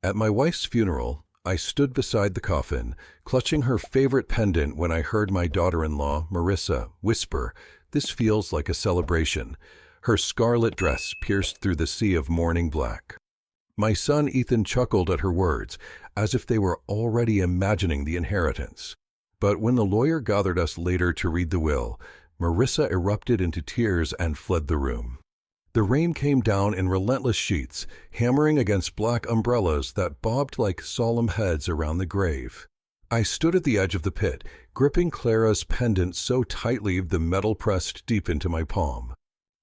At my wife's funeral, I stood beside the coffin, clutching her favorite pendant when I heard my daughter-in-law, Marissa, whisper, "This feels like a celebration." Her scarlet dress pierced through the sea of mourning black. My son Ethan chuckled at her words, as if they were already imagining the inheritance. But when the lawyer gathered us later to read the will, Marissa erupted into tears and fled the room. The rain came down in relentless sheets, hammering against black umbrellas that bobbed like solemn heads around the grave. I stood at the edge of the pit, gripping Clara's pendant so tightly the metal pressed deep into my palm.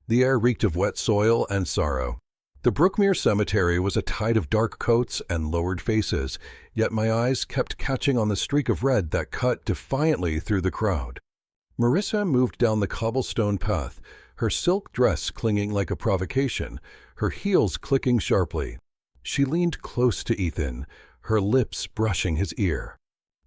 The air reeked of wet soil and sorrow. The Brookmere Cemetery was a tide of dark coats and lowered faces, yet my eyes kept catching on the streak of red that cut defiantly through the crowd. Marissa moved down the cobblestone path, her silk dress clinging like a provocation, her heels clicking sharply. She leaned close to Ethan, her lips brushing his ear.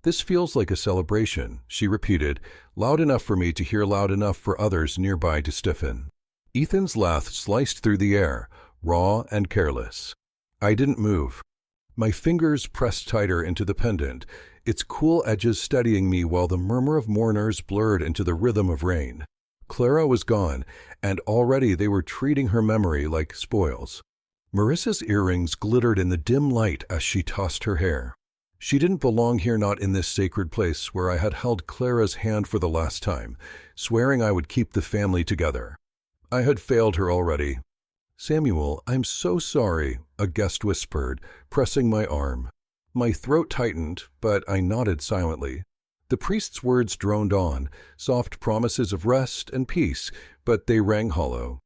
"This feels like a celebration," she repeated, loud enough for me to hear, loud enough for others nearby to stiffen. Ethan's laugh sliced through the air, raw and careless. I didn't move. My fingers pressed tighter into the pendant, its cool edges steadying me while the murmur of mourners blurred into the rhythm of rain. Clara was gone, and already they were treating her memory like spoils. Marissa's earrings glittered in the dim light as she tossed her hair. She didn't belong here, not in this sacred place where I had held Clara's hand for the last time, swearing I would keep the family together. I had failed her already. "Samuel, I'm so sorry," a guest whispered, pressing my arm. My throat tightened, but I nodded silently. The priest's words droned on, soft promises of rest and peace, but they rang hollow.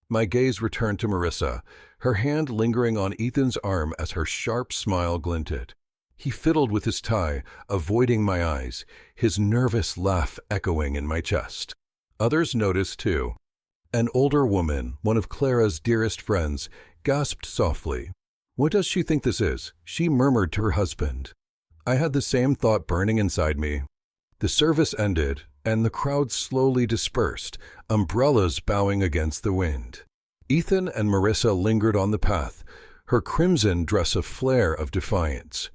My gaze returned to Marissa, her hand lingering on Ethan's arm as her sharp smile glinted. He fiddled with his tie, avoiding my eyes, his nervous laugh echoing in my chest. Others noticed too. An older woman, one of Clara's dearest friends, gasped softly. "What does she think this is?" she murmured to her husband. I had the same thought burning inside me. The service ended, and the crowd slowly dispersed, umbrellas bowing against the wind. Ethan and Marissa lingered on the path, her crimson dress a flare of defiance.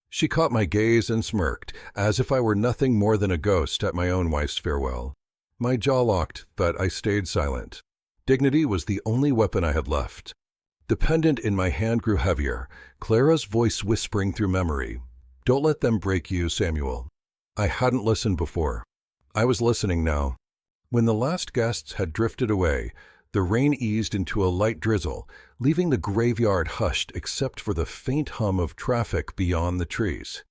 She caught my gaze and smirked, as if I were nothing more than a ghost at my own wife's farewell. My jaw locked, but I stayed silent. Dignity was the only weapon I had left. The pendant in my hand grew heavier, Clara's voice whispering through memory, "Don't let them break you, Samuel." I hadn't listened before. I was listening now. When the last guests had drifted away, the rain eased into a light drizzle, leaving the graveyard hushed except for the faint hum of traffic beyond the trees.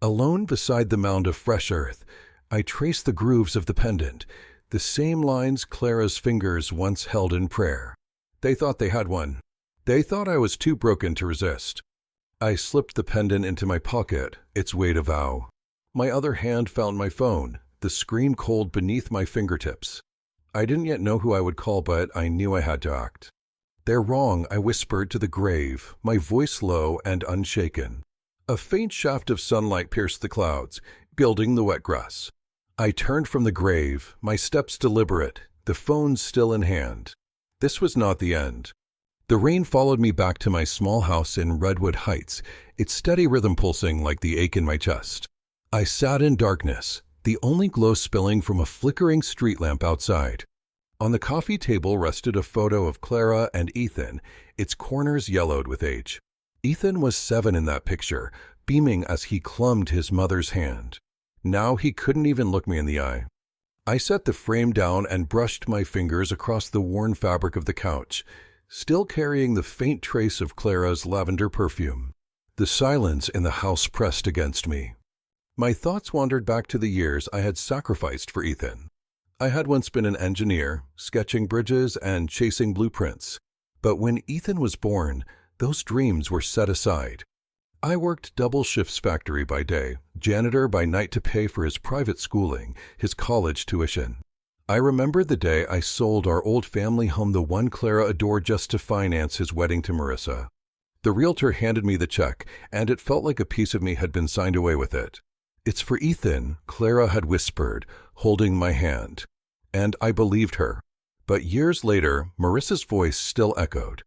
Alone beside the mound of fresh earth, I traced the grooves of the pendant, the same lines Clara's fingers once held in prayer. They thought they had one. They thought I was too broken to resist. I slipped the pendant into my pocket, its weight a vow. My other hand found my phone, the screen cold beneath my fingertips. I didn't yet know who I would call, but I knew I had to act. "They're wrong," I whispered to the grave, my voice low and unshaken. A faint shaft of sunlight pierced the clouds, gilding the wet grass. I turned from the grave, my steps deliberate, the phone still in hand. This was not the end. The rain followed me back to my small house in Redwood Heights, its steady rhythm pulsing like the ache in my chest. I sat in darkness, the only glow spilling from a flickering street lamp outside. On the coffee table rested a photo of Clara and Ethan, its corners yellowed with age. Ethan was 7 in that picture, beaming as he clutched his mother's hand. Now he couldn't even look me in the eye. I set the frame down and brushed my fingers across the worn fabric of the couch, still carrying the faint trace of Clara's lavender perfume. The silence in the house pressed against me. My thoughts wandered back to the years I had sacrificed for Ethan. I had once been an engineer, sketching bridges and chasing blueprints. But when Ethan was born, those dreams were set aside. I worked double shifts, factory by day, janitor by night, to pay for his private schooling, his college tuition. I remember the day I sold our old family home, the one Clara adored, just to finance his wedding to Marissa. The realtor handed me the check, and it felt like a piece of me had been signed away with it. "It's for Ethan," Clara had whispered, holding my hand. And I believed her. But years later, Marissa's voice still echoed.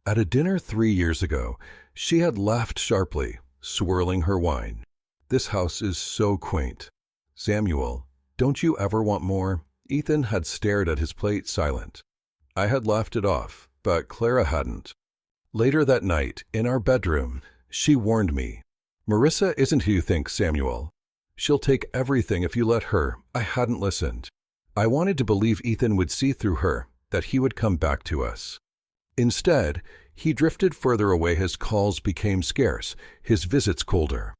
At a dinner 3 years ago, She had laughed sharply, swirling her wine. This house is so quaint. Samuel, don't you ever want more? Ethan had stared at his plate, silent. I had laughed it off, but Clara hadn't. Later that night, in our bedroom, she warned me. Marissa isn't who you think, Samuel. She'll take everything if you let her. I hadn't listened. I wanted to believe Ethan would see through her, that he would come back to us. Instead, he drifted further away. His calls became scarce, his visits colder.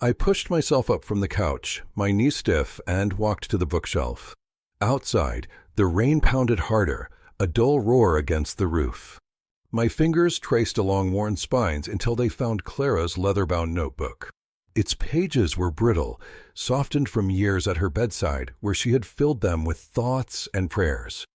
I pushed myself up from the couch, my knees stiff, and walked to the bookshelf. Outside, the rain pounded harder, a dull roar against the roof. My fingers traced along worn spines until they found Clara's leather-bound notebook. Its pages were brittle, softened from years at her bedside where she had filled them with thoughts and prayers.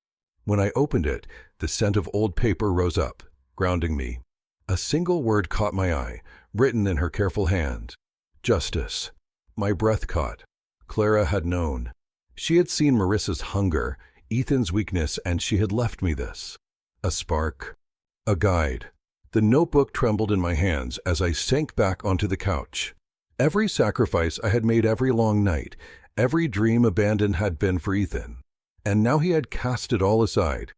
When I opened it, the scent of old paper rose up, grounding me. A single word caught my eye, written in her careful hand. Justice. My breath caught. Clara had known. She had seen Marissa's hunger, Ethan's weakness, and she had left me this. A spark. A guide. The notebook trembled in my hands as I sank back onto the couch. Every sacrifice I had made every long night, every dream abandoned had been for Ethan. And now he had cast it all aside.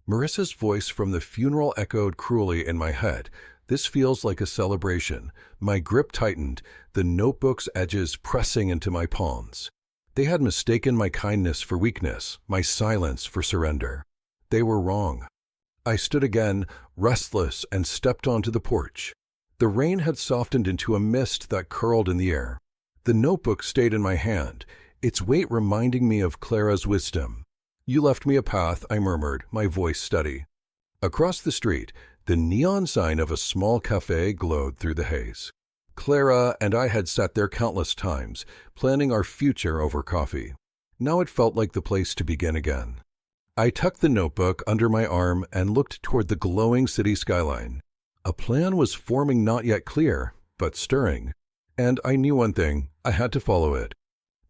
Marissa's voice from the funeral echoed cruelly in my head. This feels like a celebration. My grip tightened, the notebook's edges pressing into my palms. They had mistaken my kindness for weakness, my silence for surrender. They were wrong. I stood again, restless, and stepped onto the porch. The rain had softened into a mist that curled in the air. The notebook stayed in my hand, its weight reminding me of Clara's wisdom. You left me a path, I murmured, my voice steady. Across the street, the neon sign of a small cafe glowed through the haze. Clara and I had sat there countless times, planning our future over coffee. Now it felt like the place to begin again. I tucked the notebook under my arm and looked toward the glowing city skyline. A plan was forming, not yet clear, but stirring. And I knew one thing, I had to follow it.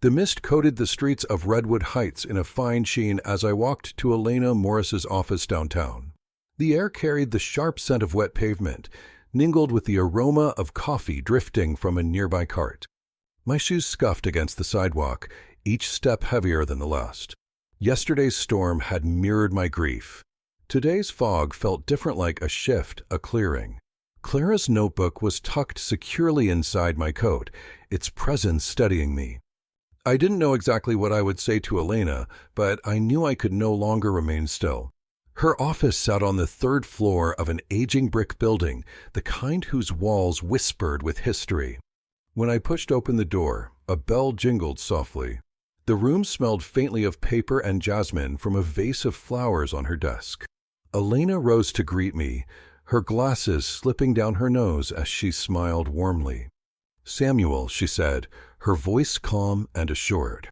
The mist coated the streets of Redwood Heights in a fine sheen as I walked to Elena Morris's office downtown. The air carried the sharp scent of wet pavement, mingled with the aroma of coffee drifting from a nearby cart. My shoes scuffed against the sidewalk, each step heavier than the last. Yesterday's storm had mirrored my grief. Today's fog felt different, like a shift, a clearing. Clara's notebook was tucked securely inside my coat, its presence steadying me. I didn't know exactly what I would say to Elena, but I knew I could no longer remain still. Her office sat on the third floor of an aging brick building, the kind whose walls whispered with history. When I pushed open the door, a bell jingled softly. The room smelled faintly of paper and jasmine from a vase of flowers on her desk. Elena rose to greet me, her glasses slipping down her nose as she smiled warmly. Samuel, she said, her voice calm and assured.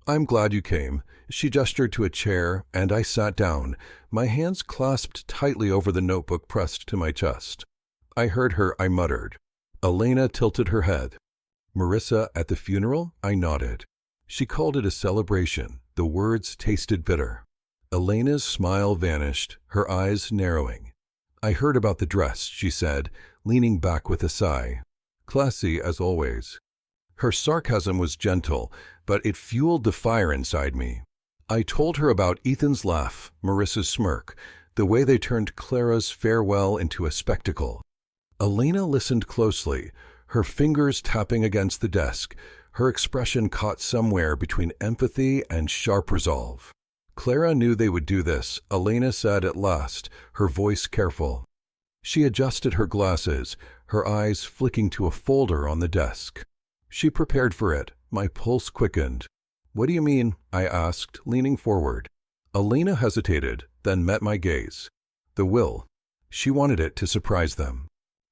I'm glad you came. She gestured to a chair, and I sat down, my hands clasped tightly over the notebook pressed to my chest. I heard her, I muttered. Elena tilted her head. Marissa at the funeral? I nodded. She called it a celebration. The words tasted bitter. Elena's smile vanished, her eyes narrowing. I heard about the dress, she said, leaning back with a sigh. Classy as always. Her sarcasm was gentle, but it fueled the fire inside me. I told her about Ethan's laugh, Marissa's smirk, the way they turned Clara's farewell into a spectacle. Elena listened closely, her fingers tapping against the desk, her expression caught somewhere between empathy and sharp resolve. Clara knew they would do this, Elena said at last, her voice careful. She adjusted her glasses, her eyes flicking to a folder on the desk. She prepared for it. My pulse quickened. What do you mean? I asked, leaning forward. Elena hesitated, then met my gaze. The will. She wanted it to surprise them.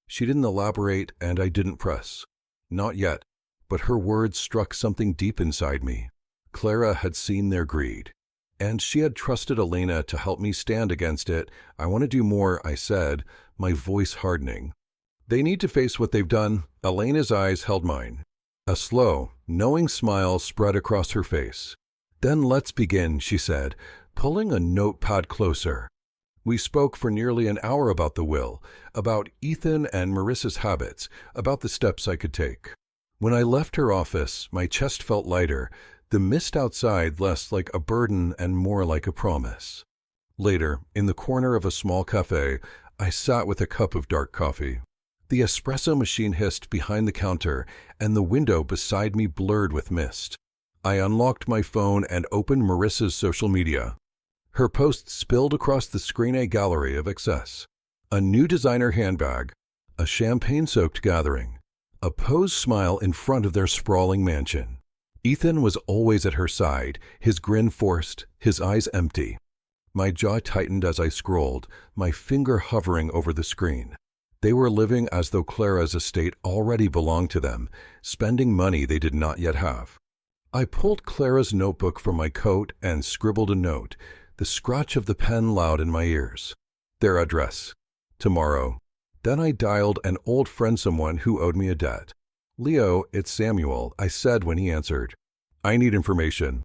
She didn't elaborate, and I didn't press. Not yet, but her words struck something deep inside me. Clara had seen their greed, and she had trusted Elena to help me stand against it. I want to do more, I said, my voice hardening. They need to face what they've done. Elena's eyes held mine. A slow, knowing smile spread across her face. Then let's begin, she said, pulling a notepad closer. We spoke for nearly an hour about the will, about Ethan and Marissa's habits, about the steps I could take. When I left her office, my chest felt lighter, the mist outside less like a burden and more like a promise. Later, in the corner of a small cafe, I sat with a cup of dark coffee. The espresso machine hissed behind the counter, and the window beside me blurred with mist. I unlocked my phone and opened Marissa's social media. Her posts spilled across the Screen A gallery of excess. A new designer handbag, a champagne-soaked gathering, a posed smile in front of their sprawling mansion. Ethan was always at her side, his grin forced, his eyes empty. My jaw tightened as I scrolled, my finger hovering over the screen. They were living as though Clara's estate already belonged to them, spending money they did not yet have. I pulled Clara's notebook from my coat and scribbled a note, the scratch of the pen loud in my ears. Their address. Tomorrow. Then I dialed an old friend, someone who owed me a debt. "Leo, it's Samuel," I said when he answered. "I need information."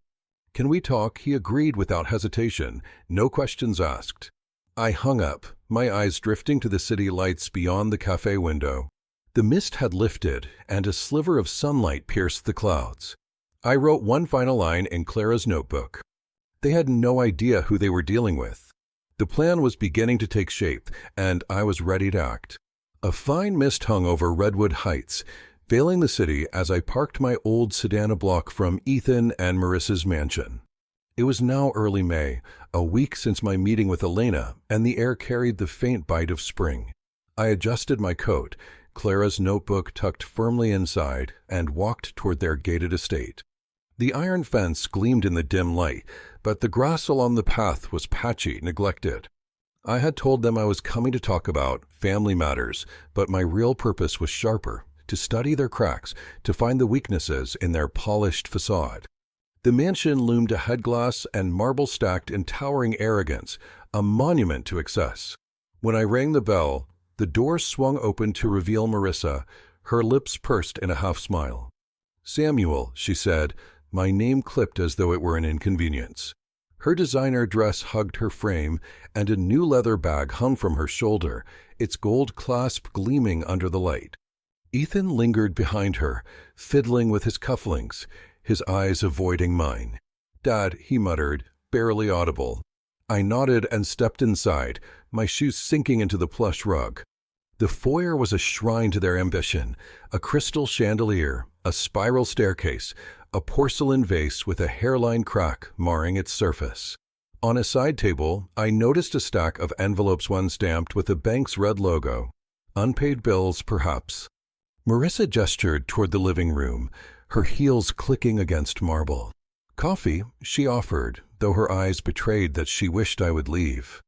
"Can we talk?" He agreed without hesitation, no questions asked. I hung up, my eyes drifting to the city lights beyond the cafe window. The mist had lifted, and a sliver of sunlight pierced the clouds. I wrote one final line in Clara's notebook. They had no idea who they were dealing with. The plan was beginning to take shape, and I was ready to act. A fine mist hung over Redwood Heights, veiling the city as I parked my old sedan a block from Ethan and Marissa's mansion. It was now early May, a week since my meeting with Elena, and the air carried the faint bite of spring. I adjusted my coat, Clara's notebook tucked firmly inside, and walked toward their gated estate. The iron fence gleamed in the dim light, but the grass along the path was patchy, neglected. I had told them I was coming to talk about family matters, but my real purpose was sharper, to study their cracks, to find the weaknesses in their polished facade. The mansion loomed a headglass and marble stacked in towering arrogance, a monument to excess. When I rang the bell, the door swung open to reveal Marissa, her lips pursed in a half-smile. "Samuel," she said, my name clipped as though it were an inconvenience. Her designer dress hugged her frame, and a new leather bag hung from her shoulder, its gold clasp gleaming under the light. Ethan lingered behind her, fiddling with his cufflinks, his eyes avoiding mine. "Dad," he muttered, barely audible. I nodded and stepped inside, my shoes sinking into the plush rug. The foyer was a shrine to their ambition, a crystal chandelier, a spiral staircase, a porcelain vase with a hairline crack marring its surface. On a side table, I noticed a stack of envelopes, one stamped with a bank's red logo. Unpaid bills, perhaps. Marissa gestured toward the living room, her heels clicking against marble. "Coffee," she offered, though her eyes betrayed that she wished I would leave.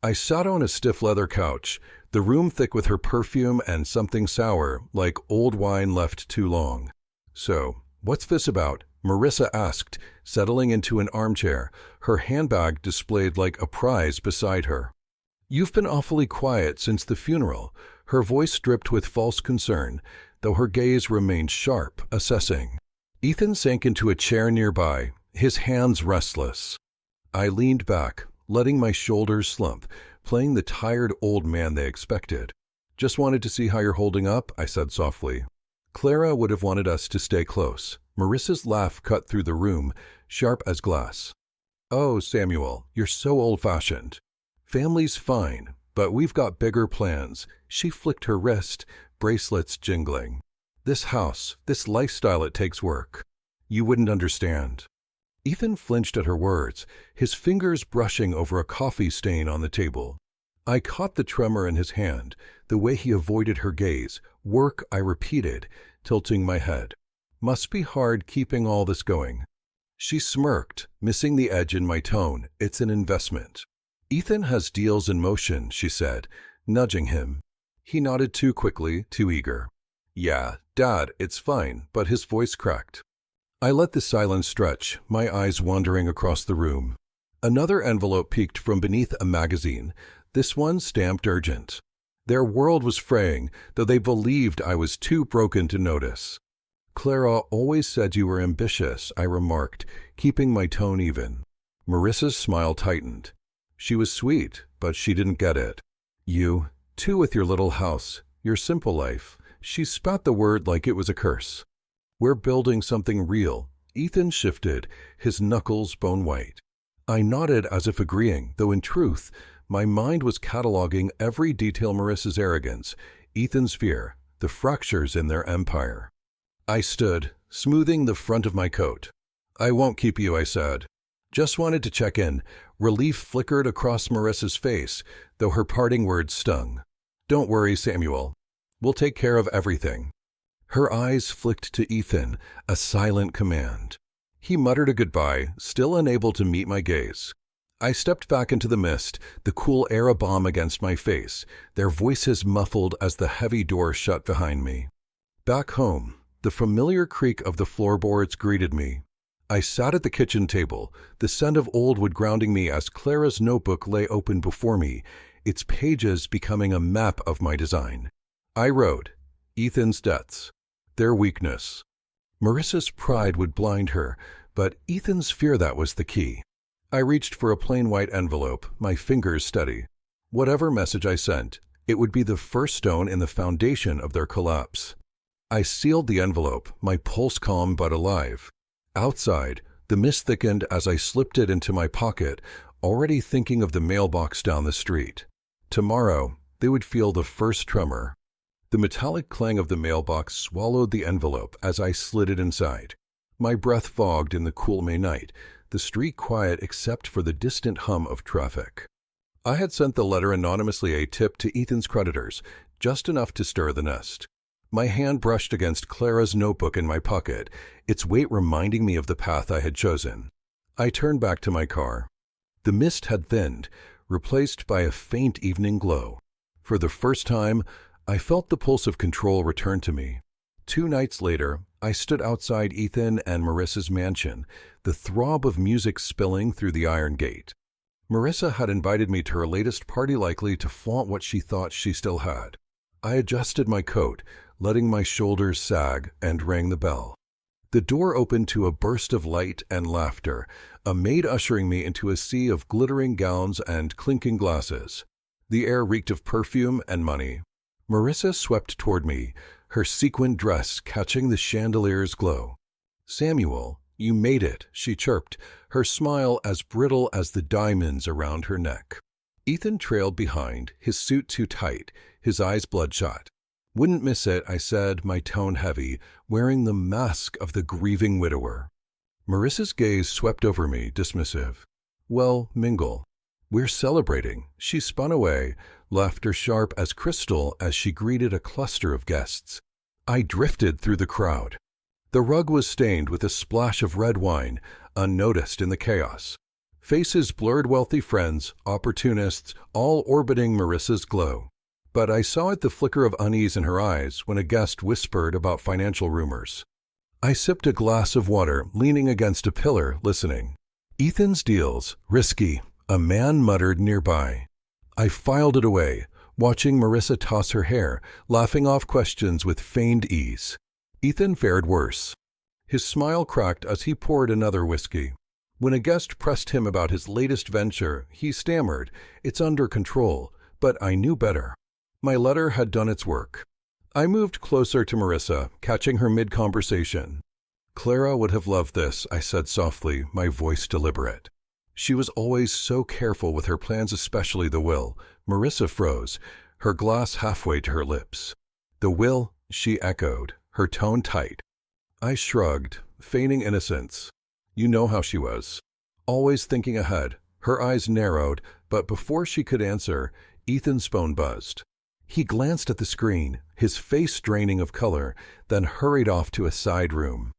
I sat on a stiff leather couch, the room thick with her perfume and something sour, like old wine left too long. "So, what's this about?" Marissa asked, settling into an armchair, her handbag displayed like a prize beside her. "You've been awfully quiet since the funeral." Her voice dripped with false concern, though her gaze remained sharp, assessing. Ethan sank into a chair nearby, his hands restless. I leaned back, letting my shoulders slump, playing the tired old man they expected. "Just wanted to see how you're holding up," I said softly. Clara would have wanted us to stay close. Marissa's laugh cut through the room, sharp as glass. "Oh, Samuel, you're so old-fashioned. Family's fine, but we've got bigger plans." She flicked her wrist, bracelets jingling. "This house, this lifestyle, it takes work. You wouldn't understand." Ethan flinched at her words, his fingers brushing over a coffee stain on the table. I caught the tremor in his hand, the way he avoided her gaze. "Work," I repeated, tilting my head. "Must be hard keeping all this going." She smirked, missing the edge in my tone. "It's an investment." "Ethan has deals in motion," she said, nudging him. He nodded too quickly, too eager. "Yeah, Dad, it's fine," but his voice cracked. I let the silence stretch, my eyes wandering across the room. Another envelope peeked from beneath a magazine, this one stamped urgent. Their world was fraying, though they believed I was too broken to notice. "Clara always said you were ambitious," I remarked, keeping my tone even. Marissa's smile tightened. She was sweet, but she didn't get it. You, too, with your little house, your simple life. She spat the word like it was a curse. We're building something real. Ethan shifted, his knuckles bone white. I nodded as if agreeing, though in truth, my mind was cataloging every detail: Marissa's arrogance, Ethan's fear, the fractures in their empire. I stood, smoothing the front of my coat. I won't keep you, I said. Just wanted to check in. Relief flickered across Marissa's face, though her parting words stung. Don't worry, Samuel. We'll take care of everything. Her eyes flicked to Ethan, a silent command. He muttered a goodbye, still unable to meet my gaze. I stepped back into the mist, the cool air a balm against my face, their voices muffled as the heavy door shut behind me. Back home, the familiar creak of the floorboards greeted me. I sat at the kitchen table, the scent of old wood grounding me as Clara's notebook lay open before me, its pages becoming a map of my design. I wrote, Ethan's debts, their weakness. Marissa's pride would blind her, but Ethan's fear, that was the key. I reached for a plain white envelope, my fingers steady. Whatever message I sent, it would be the first stone in the foundation of their collapse. I sealed the envelope, my pulse calm but alive. Outside, the mist thickened as I slipped it into my pocket, already thinking of the mailbox down the street. Tomorrow, they would feel the first tremor. The metallic clang of the mailbox swallowed the envelope as I slid it inside. My breath fogged in the cool May night, the street quiet except for the distant hum of traffic. I had sent the letter anonymously, a tip to Ethan's creditors, just enough to stir the nest. My hand brushed against Clara's notebook in my pocket, its weight reminding me of the path I had chosen. I turned back to my car. The mist had thinned, replaced by a faint evening glow. For the first time, I felt the pulse of control return to me. 2 nights later, I stood outside Ethan and Marissa's mansion, the throb of music spilling through the iron gate. Marissa had invited me to her latest party, likely to flaunt what she thought she still had. I adjusted my coat, letting my shoulders sag, and rang the bell. The door opened to a burst of light and laughter, a maid ushering me into a sea of glittering gowns and clinking glasses. The air reeked of perfume and money. Marissa swept toward me, her sequined dress catching the chandelier's glow. Samuel, you made it, she chirped, her smile as brittle as the diamonds around her neck. Ethan trailed behind, his suit too tight, his eyes bloodshot. Wouldn't miss it, I said, my tone heavy, wearing the mask of the grieving widower. Marissa's gaze swept over me, dismissive. Well, mingle. We're celebrating. She spun away, laughter sharp as crystal as she greeted a cluster of guests. I drifted through the crowd. The rug was stained with a splash of red wine, unnoticed in the chaos. Faces blurred, wealthy friends, opportunists, all orbiting Marissa's glow. But I saw the flicker of unease in her eyes when a guest whispered about financial rumors. I sipped a glass of water, leaning against a pillar, listening. Ethan's deals, risky, a man muttered nearby. I filed it away, watching Marissa toss her hair, laughing off questions with feigned ease. Ethan fared worse. His smile cracked as he poured another whiskey. When a guest pressed him about his latest venture, he stammered, "It's under control," but I knew better. My letter had done its work. I moved closer to Marissa, catching her mid-conversation. Clara would have loved this, I said softly, my voice deliberate. She was always so careful with her plans, especially the will. Marissa froze, her glass halfway to her lips. The will, she echoed, her tone tight. I shrugged, feigning innocence. You know how she was. Always thinking ahead. Her eyes narrowed, but before she could answer, Ethan's phone buzzed. He glanced at the screen, his face draining of color, then hurried off to a side room.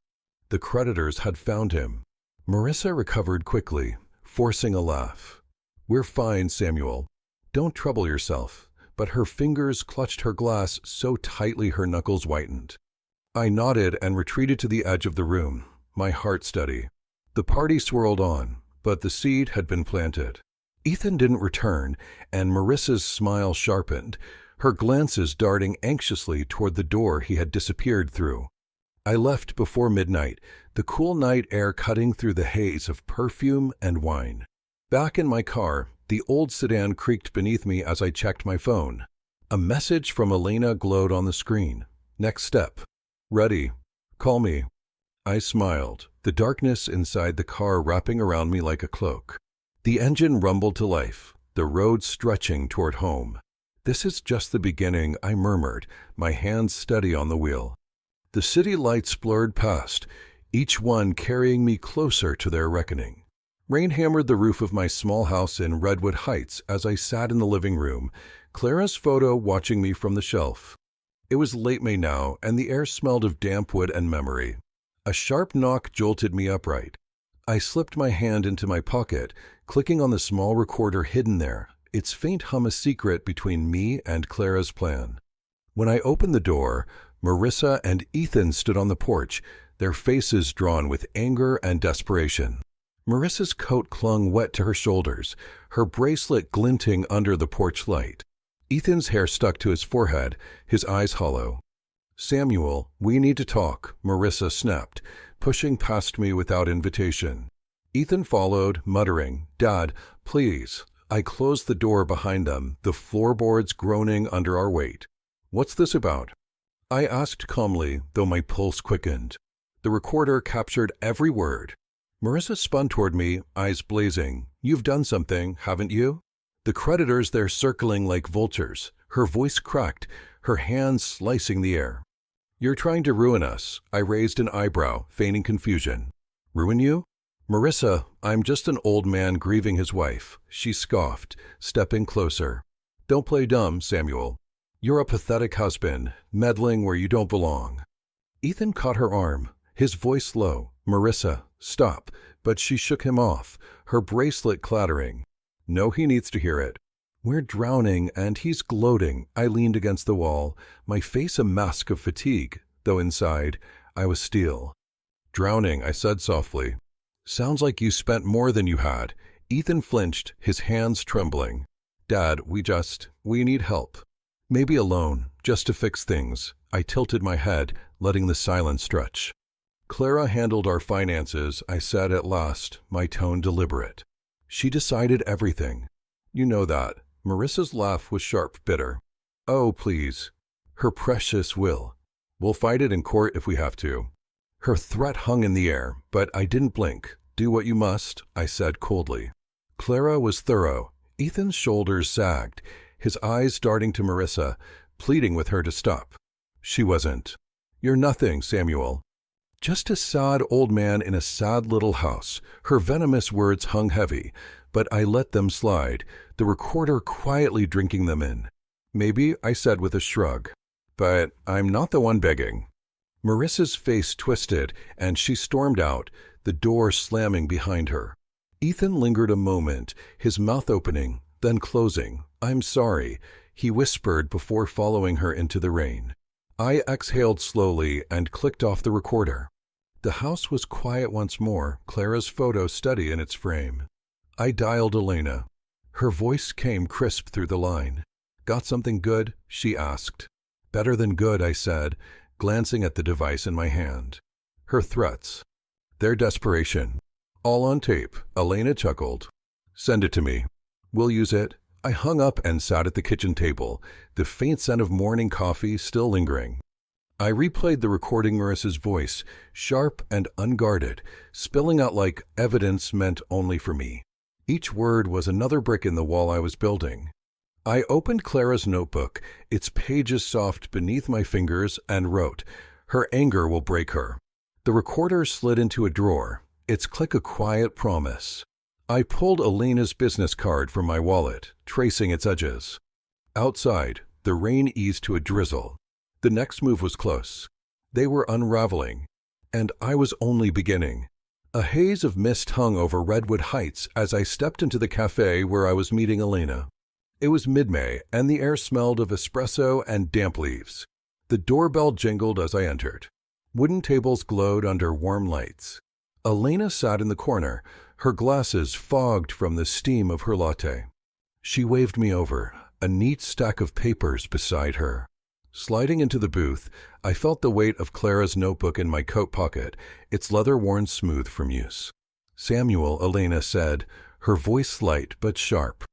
The creditors had found him. Marissa recovered quickly, forcing a laugh. "We're fine, Samuel. Don't trouble yourself." But her fingers clutched her glass so tightly her knuckles whitened. I nodded and retreated to the edge of the room, my heart steady. The party swirled on, but the seed had been planted. Ethan didn't return, and Marissa's smile sharpened, her glances darting anxiously toward the door he had disappeared through. I left before midnight, the cool night air cutting through the haze of perfume and wine. Back in my car, The old sedan creaked beneath me as I checked my phone. A message from Elena glowed on the screen. Next step. Ready. Call me. I smiled, the darkness inside the car wrapping around me like a cloak. The engine rumbled to life, the road stretching toward home. This is just the beginning, I murmured, my hands steady on the wheel. The city lights blurred past, each one carrying me closer to their reckoning. Rain hammered the roof of my small house in Redwood Heights as I sat in the living room, Clara's photo watching me from the shelf. It was late May now, and the air smelled of damp wood and memory. A sharp knock jolted me upright. I slipped my hand into my pocket, clicking on the small recorder hidden there, its faint hum a secret between me and Clara's plan. When I opened the door, Marissa and Ethan stood on the porch, their faces drawn with anger and desperation. Marissa's coat clung wet to her shoulders, her bracelet glinting under the porch light. Ethan's hair stuck to his forehead, his eyes hollow. "Samuel, we need to talk," Marissa snapped, pushing past me without invitation. Ethan followed, muttering, "Dad, please." I closed the door behind them, the floorboards groaning under our weight. "What's this about?" I asked calmly, though my pulse quickened. The recorder captured every word. Marissa spun toward me, eyes blazing. "You've done something, haven't you?" The creditors there circling like vultures, her voice cracked, her hands slicing the air. "You're trying to ruin us." I raised an eyebrow, feigning confusion. "Ruin you?" "Marissa, I'm just an old man grieving his wife," she scoffed, stepping closer. "Don't play dumb, Samuel. You're a pathetic husband, meddling where you don't belong." Ethan caught her arm, his voice low. "Marissa, stop," but she shook him off, her bracelet clattering. "No, he needs to hear it. We're drowning and he's gloating." I leaned against the wall, my face a mask of fatigue, though inside, I was steel. "Drowning," I said softly. "Sounds like you spent more than you had." Ethan flinched, his hands trembling. "Dad, we need help. Maybe alone, just to fix things." I tilted my head, letting the silence stretch. "Clara handled our finances," I said at last, my tone deliberate. "She decided everything. You know that." Marissa's laugh was sharp, bitter. "Oh, please. Her precious will. We'll fight it in court if we have to." Her threat hung in the air, but I didn't blink. "Do what you must," I said coldly. Clara was thorough. Ethan's shoulders sagged, his eyes darting to Marissa, pleading with her to stop. She wasn't. "You're nothing, Samuel. Just a sad old man in a sad little house." Her venomous words hung heavy, but I let them slide, the recorder quietly drinking them in. "Maybe," I said with a shrug. "But I'm not the one begging." Marissa's face twisted, and she stormed out, the door slamming behind her. Ethan lingered a moment, his mouth opening, then closing. "I'm sorry," he whispered before following her into the rain. I exhaled slowly and clicked off the recorder. The house was quiet once more, Clara's photo steady in its frame. I dialed Elena. Her voice came crisp through the line. "Got something good?" she asked. "Better than good," I said, glancing at the device in my hand. Her threats. Their desperation. "All on tape," Elena chuckled. "Send it to me. We'll use it." I hung up and sat at the kitchen table, the faint scent of morning coffee still lingering. I replayed the recording, Marissa's voice, sharp and unguarded, spilling out like evidence meant only for me. Each word was another brick in the wall I was building. I opened Clara's notebook, its pages soft beneath my fingers, and wrote, "Her anger will break her." The recorder slid into a drawer, its click a quiet promise. I pulled Elena's business card from my wallet, tracing its edges. Outside, the rain eased to a drizzle. The next move was close. They were unraveling, and I was only beginning. A haze of mist hung over Redwood Heights as I stepped into the cafe where I was meeting Elena. It was mid-May, and the air smelled of espresso and damp leaves. The doorbell jingled as I entered. Wooden tables glowed under warm lights. Elena sat in the corner, her glasses fogged from the steam of her latte. She waved me over, a neat stack of papers beside her. Sliding into the booth, I felt the weight of Clara's notebook in my coat pocket, its leather worn smooth from use. "Samuel," Elena said, her voice light but sharp.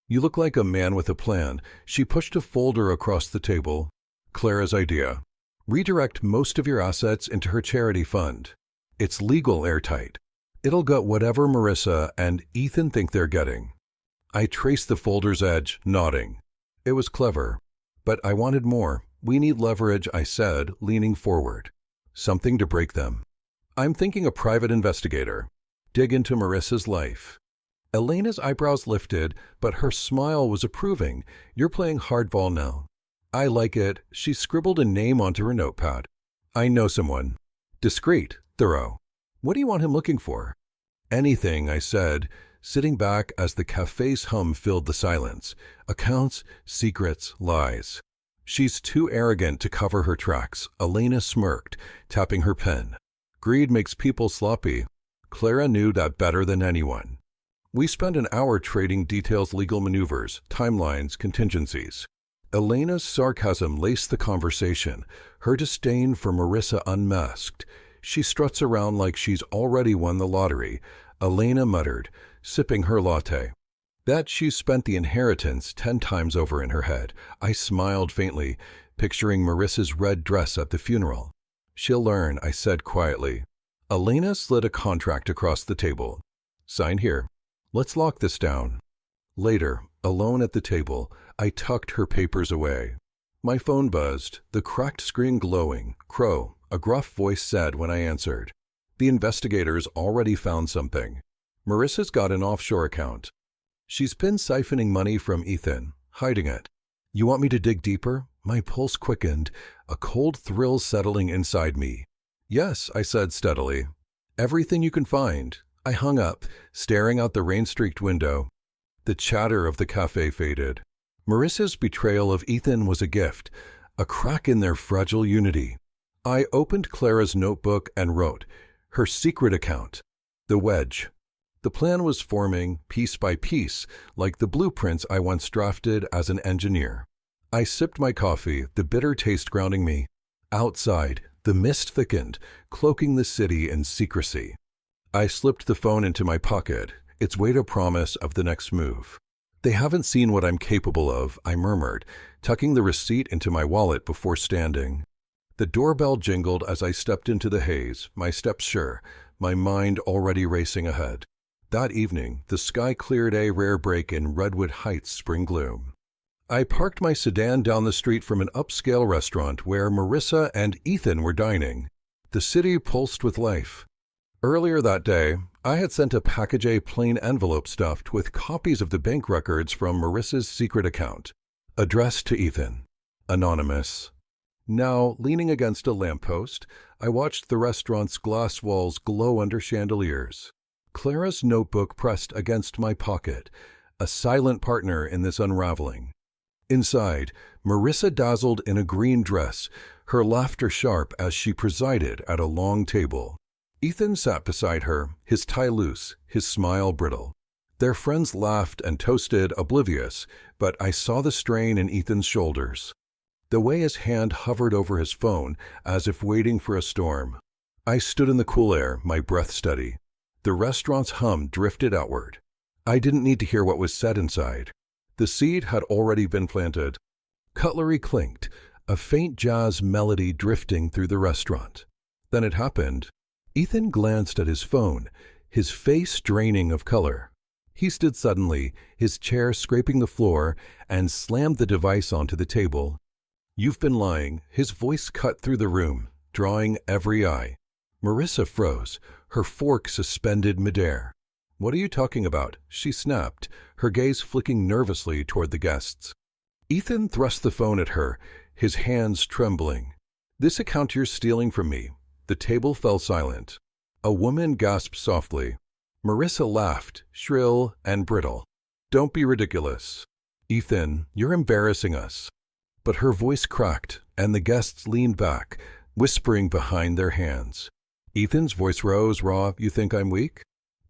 You look like a man with a plan. She pushed a folder across the table. Clara's idea. Redirect most of your assets into her charity fund. It's legal airtight. It'll get whatever Marissa and Ethan think they're getting. I traced the folder's edge, nodding. It was clever. But I wanted more. We need leverage, I said, leaning forward. Something to break them. I'm thinking a private investigator. Dig into Marissa's life. Elena's eyebrows lifted, but her smile was approving. You're playing hardball now. I like it. She scribbled a name onto her notepad. I know someone. Discreet, thorough. What do you want him looking for? Anything, I said, sitting back as the cafe's hum filled the silence. Accounts, secrets, lies. She's too arrogant to cover her tracks. Elena smirked, tapping her pen. Greed makes people sloppy. Clara knew that better than anyone. We spent an hour trading details, legal maneuvers, timelines, contingencies. Elena's sarcasm laced the conversation, her disdain for Marissa unmasked. She struts around like she's already won the lottery. Elena muttered, sipping her latte. Bet she's spent the inheritance 10 times over in her head. I smiled faintly, picturing Marissa's red dress at the funeral. She'll learn, I said quietly. Elena slid a contract across the table. Sign here. Let's lock this down. Later, alone at the table, I tucked her papers away. My phone buzzed, the cracked screen glowing. Crow, a gruff voice said when I answered. The investigators already found something. Marissa's got an offshore account. She's been siphoning money from Ethan, hiding it. You want me to dig deeper? My pulse quickened, a cold thrill settling inside me. Yes, I said steadily. Everything you can find. I hung up, staring out the rain-streaked window. The chatter of the cafe faded. Marissa's betrayal of Ethan was a gift, a crack in their fragile unity. I opened Clara's notebook and wrote, her secret account, the wedge. The plan was forming, piece by piece, like the blueprints I once drafted as an engineer. I sipped my coffee, the bitter taste grounding me. Outside, the mist thickened, cloaking the city in secrecy. I slipped the phone into my pocket, its weight a promise of the next move. They haven't seen what I'm capable of, I murmured, tucking the receipt into my wallet before standing. The doorbell jingled as I stepped into the haze, my steps sure, my mind already racing ahead. That evening, the sky cleared, a rare break in Redwood Heights spring gloom. I parked my sedan down the street from an upscale restaurant where Marissa and Ethan were dining. The city pulsed with life. Earlier that day, I had sent a package, a plain envelope stuffed with copies of the bank records from Marissa's secret account, addressed to Ethan, anonymous. Now, leaning against a lamppost, I watched the restaurant's glass walls glow under chandeliers. Clara's notebook pressed against my pocket, a silent partner in this unraveling. Inside, Marissa dazzled in a green dress, her laughter sharp as she presided at a long table. Ethan sat beside her, his tie loose, his smile brittle. Their friends laughed and toasted, oblivious, but I saw the strain in Ethan's shoulders. The way his hand hovered over his phone, as if waiting for a storm. I stood in the cool air, my breath steady. The restaurant's hum drifted outward. I didn't need to hear what was said inside. The seed had already been planted. Cutlery clinked, a faint jazz melody drifting through the restaurant. Then it happened. Ethan glanced at his phone, his face draining of color. He stood suddenly, his chair scraping the floor, and slammed the device onto the table. You've been lying. His voice cut through the room, drawing every eye. Marissa froze, her fork suspended midair. What are you talking about? She snapped, her gaze flicking nervously toward the guests. Ethan thrust the phone at her, his hands trembling. This account you're stealing from me. The table fell silent. A woman gasped softly. Marissa laughed, shrill and brittle. Don't be ridiculous. Ethan, you're embarrassing us. But her voice cracked, and the guests leaned back, whispering behind their hands. Ethan's voice rose, raw. You think I'm weak?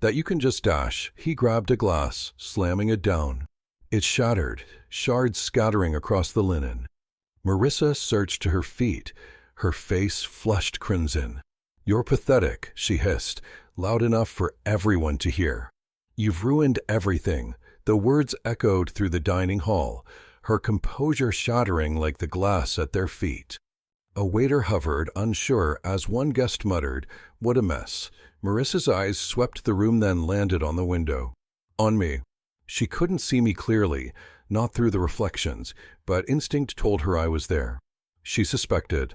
That you can just dash. He grabbed a glass, slamming it down. It shattered, shards scattering across the linen. Marissa surged to her feet, her face flushed crimson. You're pathetic, she hissed, loud enough for everyone to hear. You've ruined everything. The words echoed through the dining hall, her composure shattering like the glass at their feet. A waiter hovered, unsure, as one guest muttered, "What a mess." Marissa's eyes swept the room, then landed on the window. On me. She couldn't see me clearly, not through the reflections, but instinct told her I was there. She suspected.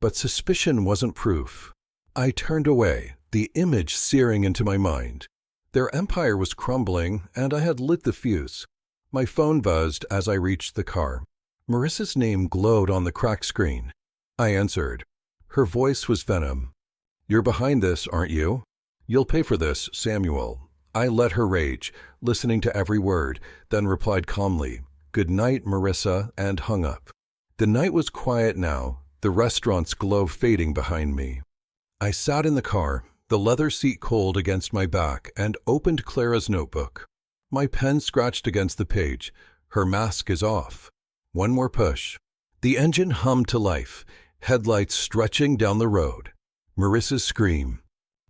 But suspicion wasn't proof. I turned away, the image searing into my mind. Their empire was crumbling, and I had lit the fuse. My phone buzzed as I reached the car. Marissa's name glowed on the cracked screen. I answered. Her voice was venom. "You're behind this, aren't you? You'll pay for this, Samuel." I let her rage, listening to every word, then replied calmly, "Good night, Marissa," and hung up. The night was quiet now, the restaurant's glow fading behind me. I sat in the car, the leather seat cold against my back, and opened Clara's notebook. My pen scratched against the page. Her mask is off. One more push. The engine hummed to life, headlights stretching down the road. Marissa's scream.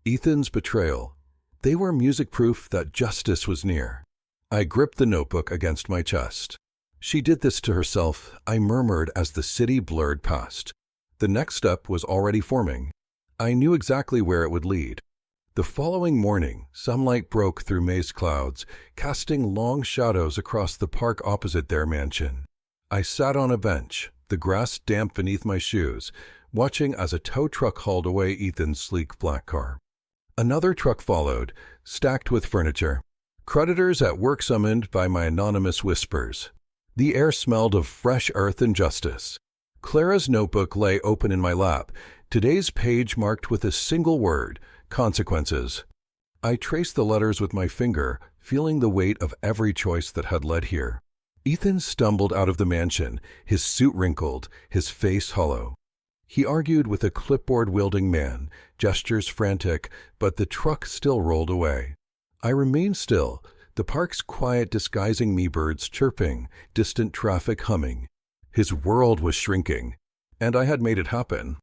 Ethan's betrayal. They were music proof that justice was near. I gripped the notebook against my chest. She did this to herself, I murmured as the city blurred past. The next step was already forming. I knew exactly where it would lead. The following morning, sunlight broke through maze clouds, casting long shadows across the park opposite their mansion. I sat on a bench, the grass damp beneath my shoes, watching as a tow truck hauled away Ethan's sleek black car. Another truck followed, stacked with furniture. Creditors at work summoned by my anonymous whispers. The air smelled of fresh earth and justice. Clara's notebook lay open in my lap, today's page marked with a single word, consequences. I traced the letters with my finger, feeling the weight of every choice that had led here. Ethan stumbled out of the mansion, his suit wrinkled, his face hollow. He argued with a clipboard-wielding man, gestures frantic, but the truck still rolled away. I remained still, the park's quiet disguising me birds chirping, distant traffic humming. His world was shrinking, and I had made it happen.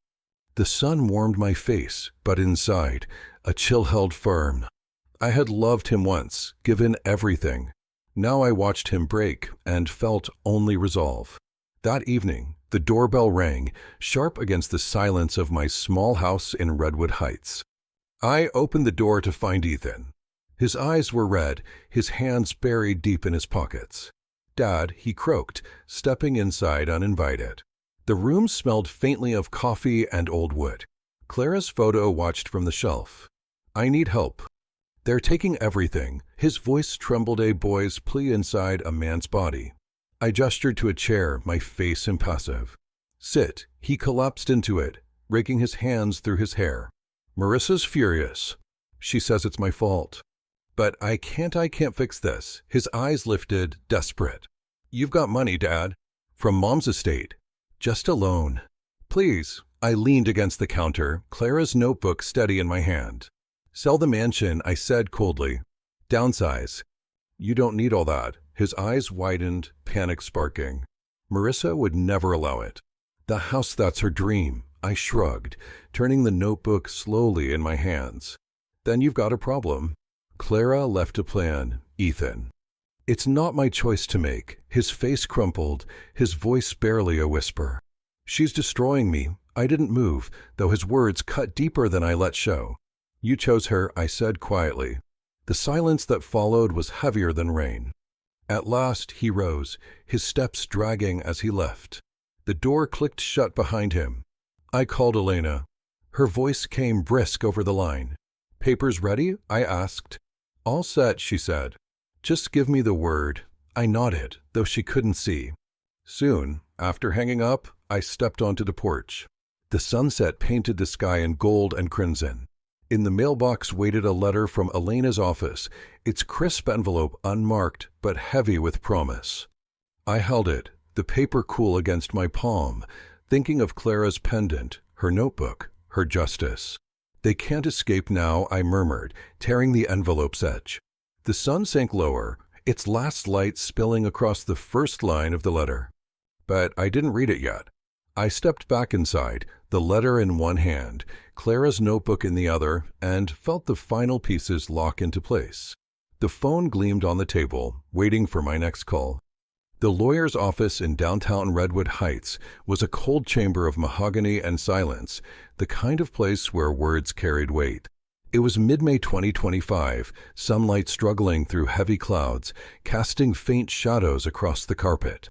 The sun warmed my face, but inside, a chill held firm. I had loved him once, given everything. Now I watched him break and felt only resolve. That evening, the doorbell rang, sharp against the silence of my small house in Redwood Heights. I opened the door to find Ethan. His eyes were red, his hands buried deep in his pockets. "Dad," he croaked, stepping inside uninvited. The room smelled faintly of coffee and old wood. Clara's photo watched from the shelf. "I need help. They're taking everything." His voice trembled a boy's plea inside a man's body. I gestured to a chair, my face impassive. "Sit." He collapsed into it, raking his hands through his hair. "Marissa's furious. She says it's my fault. But I can't fix this." His eyes lifted, desperate. "You've got money, Dad. From Mom's estate. Just a loan. Please." I leaned against the counter, Clara's notebook steady in my hand. "Sell the mansion," I said coldly. "Downsize." "You don't need all that." His eyes widened, panic sparking. "Marissa would never allow it." "The house, that's her dream." I shrugged, turning the notebook slowly in my hands. "Then you've got a problem." Clara left a plan, Ethan. "It's not my choice to make." His face crumpled, his voice barely a whisper. "She's destroying me." I didn't move, though his words cut deeper than I let show. "You chose her," I said quietly. The silence that followed was heavier than rain. At last he rose, his steps dragging as he left. The door clicked shut behind him. I called Elena. Her voice came brisk over the line. "Papers ready?" I asked. "All set," she said. "Just give me the word." I nodded, though she couldn't see. Soon, after hanging up, I stepped onto the porch. The sunset painted the sky in gold and crimson. In the mailbox waited a letter from Elena's office, its crisp envelope unmarked but heavy with promise. I held it, the paper cool against my palm, thinking of Clara's pendant, her notebook, her justice. "They can't escape now," I murmured, tearing the envelope's edge. The sun sank lower, its last light spilling across the first line of the letter. But I didn't read it yet. I stepped back inside, the letter in one hand, Clara's notebook in the other, and felt the final pieces lock into place. The phone gleamed on the table, waiting for my next call. The lawyer's office in downtown Redwood Heights was a cold chamber of mahogany and silence, the kind of place where words carried weight. It was mid-May 2025, sunlight struggling through heavy clouds, casting faint shadows across the carpet.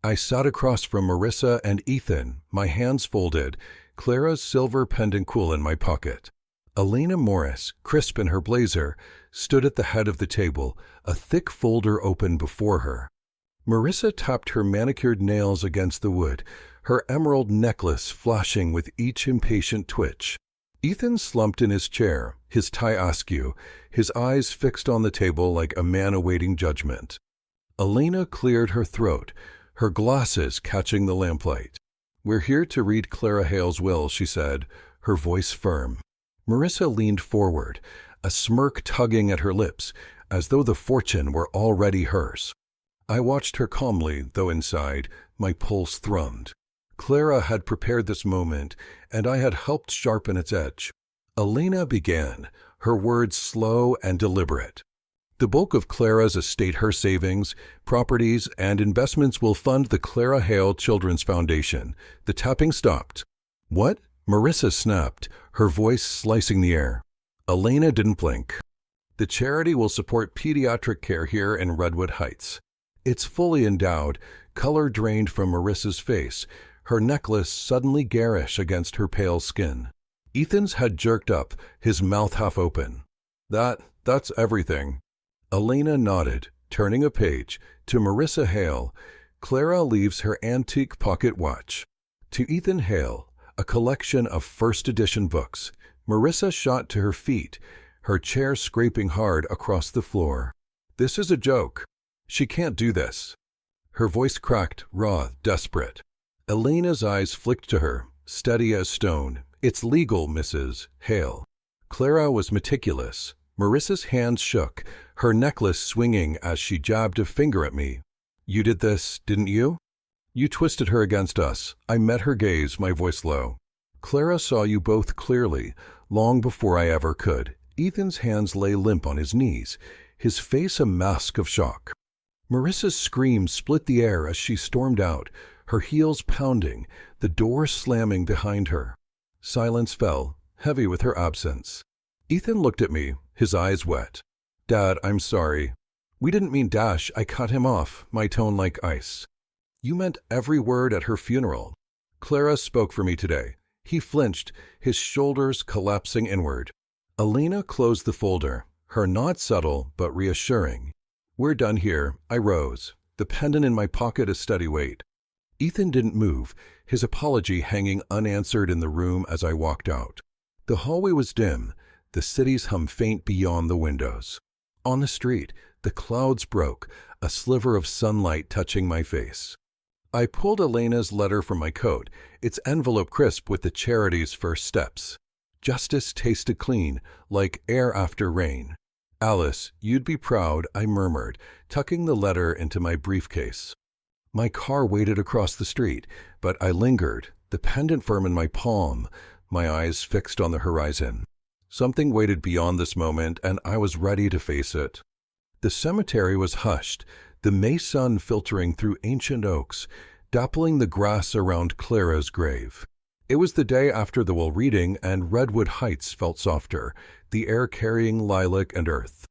I sat across from Marissa and Ethan, my hands folded, Clara's silver pendant cool in my pocket. Elena Morris, crisp in her blazer, stood at the head of the table, a thick folder open before her. Marissa tapped her manicured nails against the wood, her emerald necklace flashing with each impatient twitch. Ethan slumped in his chair, his tie askew, his eyes fixed on the table like a man awaiting judgment. Elena cleared her throat, her glasses catching the lamplight. "We're here to read Clara Hale's will," she said, her voice firm. Marissa leaned forward, a smirk tugging at her lips, as though the fortune were already hers. I watched her calmly, though inside, my pulse thrummed. Clara had prepared this moment, and I had helped sharpen its edge. Elena began, her words slow and deliberate. "The bulk of Clara's estate, her savings, properties, and investments will fund the Clara Hale Children's Foundation." The tapping stopped. "What?" Marissa snapped, her voice slicing the air. Elena didn't blink. "The charity will support pediatric care here in Redwood Heights." It's fully endowed, color drained from Marissa's face, her necklace suddenly garish against her pale skin. Ethan's head jerked up, his mouth half open. That's everything." Elena nodded, turning a page, to Marissa Hale. "Clara leaves her antique pocket watch. To Ethan Hale, a collection of first-edition books." Marissa shot to her feet, her chair scraping hard across the floor. "This is a joke. She can't do this." Her voice cracked, raw, desperate. Elena's eyes flicked to her, steady as stone. "It's legal, Mrs. Hale." Clara was meticulous. Marissa's hands shook, her necklace swinging as she jabbed a finger at me. "You did this, didn't you? You twisted her against us." I met her gaze, my voice low. "Clara saw you both clearly, long before I ever could." Ethan's hands lay limp on his knees, his face a mask of shock. Marissa's scream split the air as she stormed out, her heels pounding, the door slamming behind her. Silence fell, heavy with her absence. Ethan looked at me, his eyes wet. "Dad, I'm sorry." "We didn't mean dash," I cut him off, my tone like ice. "You meant every word at her funeral." "Clara spoke for me today." He flinched, his shoulders collapsing inward. Elena closed the folder, her nod subtle but reassuring. "We're done here." I rose, the pendant in my pocket a steady weight. Ethan didn't move, his apology hanging unanswered in the room as I walked out. The hallway was dim, the city's hum faint beyond the windows. On the street, the clouds broke, a sliver of sunlight touching my face. I pulled Elena's letter from my coat, its envelope crisp with the charity's first steps. Justice tasted clean, like air after rain. "Alice, you'd be proud," I murmured, tucking the letter into my briefcase. My car waited across the street, but I lingered, the pendant firm in my palm, my eyes fixed on the horizon. Something waited beyond this moment, and I was ready to face it. The cemetery was hushed, the May sun filtering through ancient oaks, dappling the grass around Clara's grave. It was the day after the will reading, and Redwood Heights felt softer, the air carrying lilac and earth.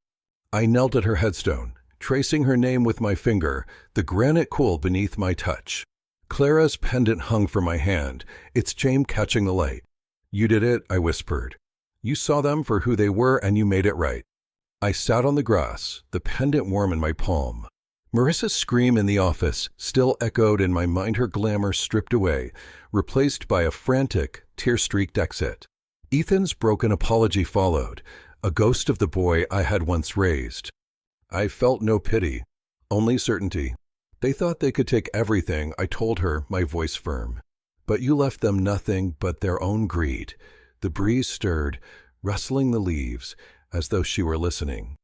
I knelt at her headstone, tracing her name with my finger, the granite cool beneath my touch. Clara's pendant hung from my hand, its chain catching the light. "You did it," I whispered. "You saw them for who they were, and you made it right." I sat on the grass, the pendant warm in my palm. Marissa's scream in the office still echoed in my mind, her glamour stripped away, replaced by a frantic, tear-streaked exit. Ethan's broken apology followed, a ghost of the boy I had once raised. I felt no pity, only certainty. "They thought they could take everything," I told her, my voice firm. "But you left them nothing but their own greed." The breeze stirred, rustling the leaves, as though she were listening.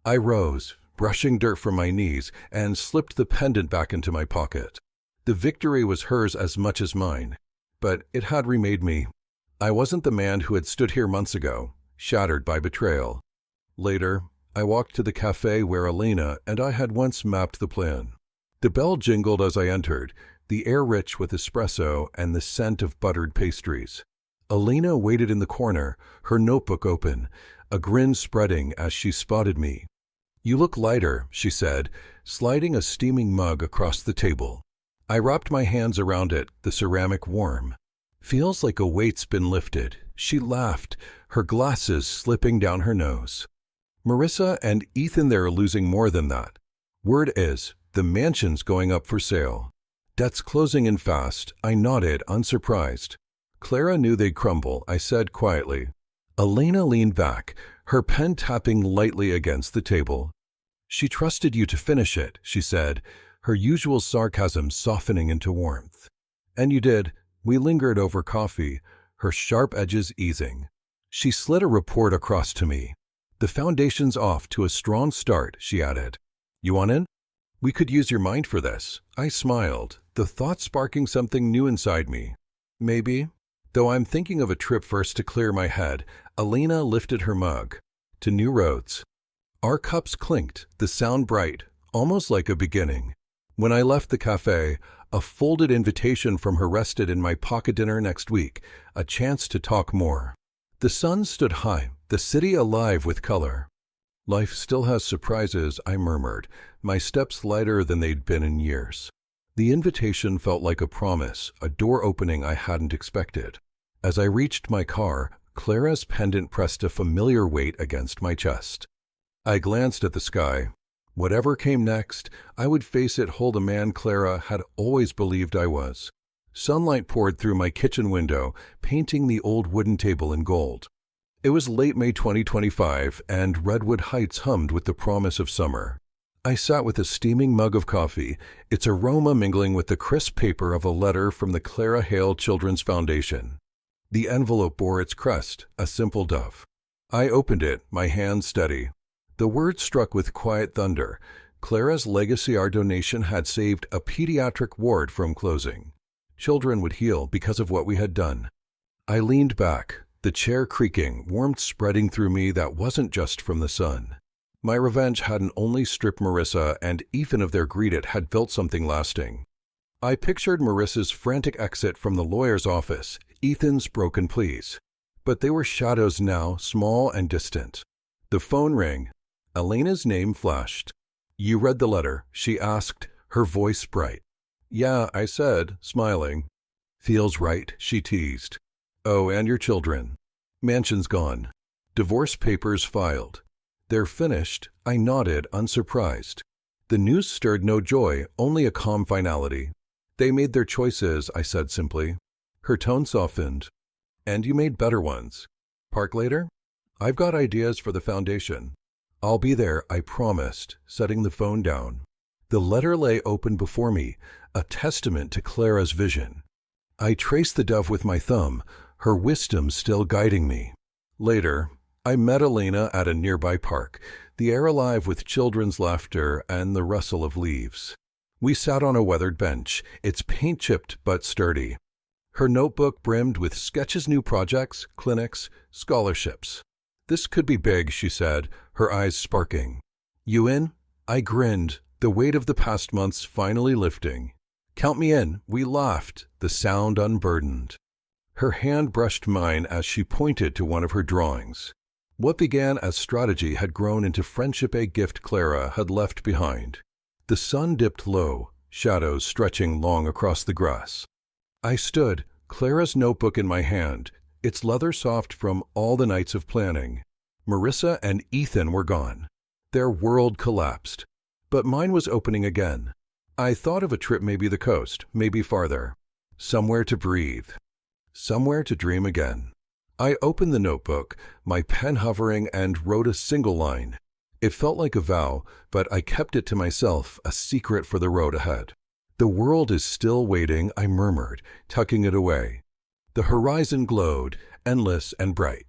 I rose, brushing dirt from my knees, and slipped the pendant back into my pocket. The victory was hers as much as mine, but it had remade me. I wasn't the man who had stood here months ago, shattered by betrayal. Later, I walked to the cafe where Elena and I had once mapped the plan. The bell jingled as I entered, the air rich with espresso and the scent of buttered pastries. Elena waited in the corner, her notebook open, a grin spreading as she spotted me. "You look lighter," she said, sliding a steaming mug across the table. I wrapped my hands around it, the ceramic warm. "Feels like a weight's been lifted." She laughed, her glasses slipping down her nose. "Marissa and Ethan, they're losing more than that. Word is, the mansion's going up for sale. Debt's closing in fast." I nodded, unsurprised. "Clara knew they'd crumble," I said quietly. Elena leaned back, her pen tapping lightly against the table. "She trusted you to finish it," she said, her usual sarcasm softening into warmth. "And you did." We lingered over coffee, her sharp edges easing. She slid a report across to me. "The foundation's off to a strong start," she added. "You want in? We could use your mind for this." I smiled, the thought sparking something new inside me. "Maybe. Though I'm thinking of a trip first to clear my head." Elena lifted her mug. "To new roads." Our cups clinked, the sound bright, almost like a beginning. When I left the cafe, a folded invitation from her rested in my pocket. Dinner next week, a chance to talk more. The sun stood high, the city alive with color. "Life still has surprises," I murmured, my steps lighter than they'd been in years. The invitation felt like a promise, a door opening I hadn't expected. As I reached my car, Clara's pendant pressed a familiar weight against my chest. I glanced at the sky. Whatever came next, I would face it whole, the man Clara had always believed I was. Sunlight poured through my kitchen window, painting the old wooden table in gold. It was late May 2025, and Redwood Heights hummed with the promise of summer. I sat with a steaming mug of coffee, its aroma mingling with the crisp paper of a letter from the Clara Hale Children's Foundation. The envelope bore its crest, a simple dove. I opened it, my hand steady. The words struck with quiet thunder. Clara's legacy, our donation, had saved a pediatric ward from closing. Children would heal because of what we had done. I leaned back, the chair creaking, warmth spreading through me that wasn't just from the sun. My revenge hadn't only stripped Marissa and Ethan of their greed, it had built something lasting. I pictured Marissa's frantic exit from the lawyer's office, Ethan's broken pleas. But they were shadows now, small and distant. The phone rang. Elena's name flashed. "You read the letter?" she asked, her voice bright. "Yeah," I said, smiling. "Feels right," she teased. "Oh, and your children?" "Mansion's gone. Divorce papers filed." "They're finished," I nodded, unsurprised. The news stirred no joy, only a calm finality. "They made their choices," I said simply. Her tone softened. "And you made better ones. Park later? I've got ideas for the foundation." "I'll be there," I promised, setting the phone down. The letter lay open before me, a testament to Clara's vision. I traced the dove with my thumb, her wisdom still guiding me. Later, I met Elena at a nearby park, the air alive with children's laughter and the rustle of leaves. We sat on a weathered bench, its paint chipped but sturdy. Her notebook brimmed with sketches, new projects, clinics, scholarships. "This could be big," she said, her eyes sparking. "You in?" I grinned, the weight of the past months finally lifting. "Count me in." We laughed, the sound unburdened. Her hand brushed mine as she pointed to one of her drawings. What began as strategy had grown into friendship, a gift Clara had left behind. The sun dipped low, shadows stretching long across the grass. I stood, Clara's notebook in my hand, its leather soft from all the nights of planning. Marissa and Ethan were gone. Their world collapsed. But mine was opening again. I thought of a trip, maybe the coast, maybe farther. Somewhere to breathe. Somewhere to dream again. I opened the notebook, my pen hovering, and wrote a single line. It felt like a vow, but I kept it to myself, a secret for the road ahead. "The world is still waiting," I murmured, tucking it away. The horizon glowed, endless and bright.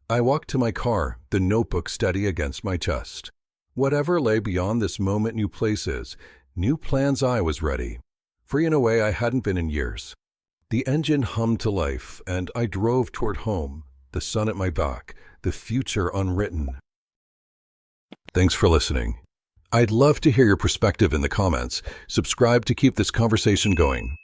I walked to my car, the notebook steady against my chest. Whatever lay beyond this moment, new places, new plans, I was ready. Free in a way I hadn't been in years. The engine hummed to life, and I drove toward home, the sun at my back, the future unwritten. Thanks for listening. I'd love to hear your perspective in the comments. Subscribe to keep this conversation going.